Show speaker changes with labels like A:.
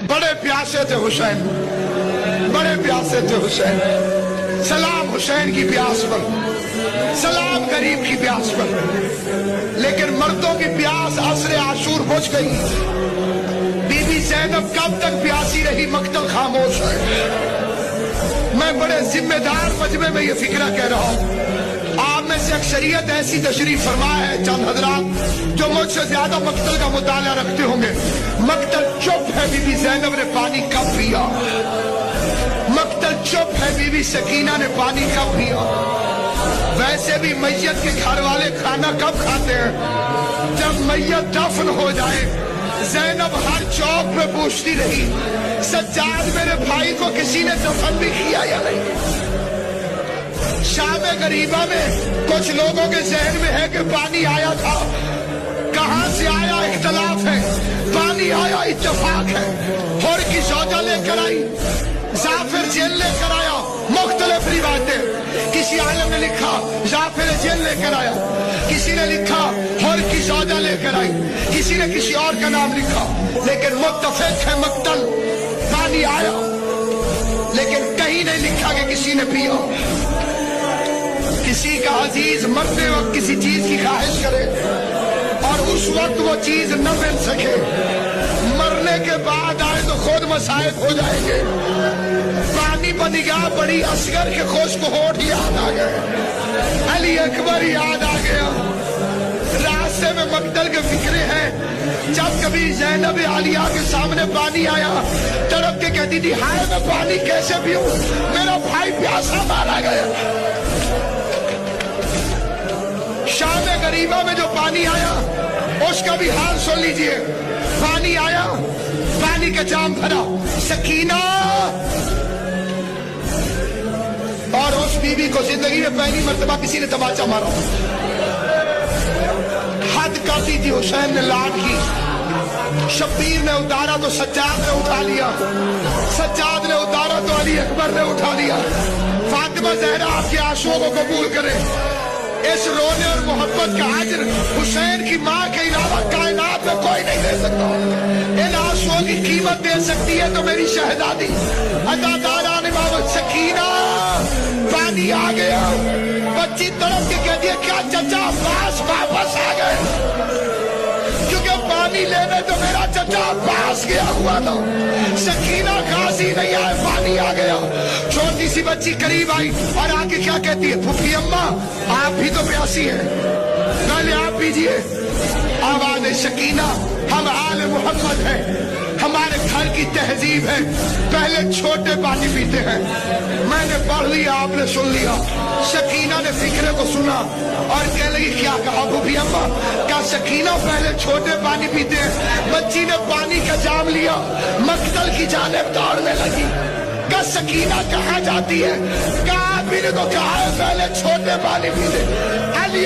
A: بڑے پیاسے تھے حسین، بڑے پیاسے تھے حسین. سلام حسین کی پیاس پر، سلام غریب کی پیاس پر. لیکن مردوں کی پیاس عصر عاشور بجھ گئی. بی بی زینب کب تک پیاسی رہی؟ مقتل خاموش ہے. میں بڑے ذمہ دار مجمع میں یہ فکرہ کہہ رہا ہوں. آپ میں سے اکثریت ایسی تشریف فرما ہے چند حضرات جو مجھ سے زیادہ مقتل کا مطالعہ رکھتے ہوں گے. مقتل چپ ہے، بی بی زینب نے پانی کب پیا؟ مقتل چپ ہے، بی بی سکینہ نے پانی کب پیا؟ ویسے بھی میت کے گھر والے کھانا کب کھاتے ہیں؟ جب میت دفن ہو جائے. زینب ہر چوک پہ پوچھتی رہی سجاد میرے بھائی کو کسی نے دفن بھی کیا یا نہیں؟ شام غریبہ میں کچھ لوگوں کے ذہن میں ہے کہ پانی آیا تھا. کہاں سے آیا اختلاف ہے، پانی آیا اتفاق ہے. ہور کی زوجہ لے کر آئی، زعفر جیل لے کر آیا. مختلف روایتیں. کسی عالم نے لکھا زعفر جیل لے کر آیا، کسی نے لکھا ہور کی زوجہ لے کر آئی، کسی نے کسی اور کا نام لکھا. لیکن متفق ہے مقتل پانی آیا. لیکن کہیں نہیں لکھا کہ کسی نے پیا. کسی کا عزیز مرتے وقت کسی چیز کی خواہش کرے اور اس وقت وہ چیز نہ مل سکے، مرنے کے بعد آئے تو خود مصائب ہو جائیں گے. پانی پر نگاہ پڑی، اصغر کے خوش کو ہوٹ یاد آ گئے، علی اکبر یاد آ گیا. راستے میں مقتل کے فکرے ہیں. جب کبھی زینب عالیہ کے سامنے پانی آیا تڑپ کے کہتی تھی ہائے میں پانی کیسے پیوں، میرا بھائی پیاسا مارا گیا. شام غریبہ میں جو پانی آیا اس کا بھی حال سن لیجئے. پانی آیا، پانی کا جام بھرا، سکینہ اور اس بی بی کو زندگی میں پہلی مرتبہ کسی نے تماچا مارا. حد کرتی تھی حسین نے لاڈ کی. شبیر نے اتارا تو سجاد نے اٹھا لیا، سجاد نے اتارا تو علی اکبر نے اٹھا لیا. فاطمہ زہرا آپ کے آنسوؤں کو قبول کرے. اس رونے اور محبت کا اجر حسین کی ماں کے علاوہ کائنات میں کوئی نہیں دے سکتا. ان آنسوؤں کی قیمت دے سکتی ہے تو میری شہزادی عطاداران امامت سکینہ. پانی آ گیا. بچی تڑپ کے کہتی ہے کیا چچا عباس واپس آ گئے؟ کیونکہ پانی لینے تو میرا چچا عباس گیا ہوا تھا. سکینہ غازی نہیں آئے، پانی آ گیا. چھوٹی سی بچی قریب آئی اور آ کے کیا کہتی ہے پھوپھی اماں آپ بھی تو پیاسی ہیں، پہلے آپ پیجئے. آواز سکینہ ہم آل محمد ہیں، ہمارے گھر کی تہذیب ہے پہلے چھوٹے پانی پیتے ہیں. میں نے پڑھ لیا، آپ نے سن لیا. سکینہ نے فکرے کو سنا اور کہنے لگی کیا کہا پھوپھی اماں؟ کیا سکینہ پہلے چھوٹے پانی پیتے ہیں؟ بچی نے پانی کا جام لیا، مقتل کی جانب دوڑنے لگی. کہ سکینہ کہاں جاتی ہے؟ کہا بھی نے تو کہا ہے پہلے چھوٹے پانی پیتے. علی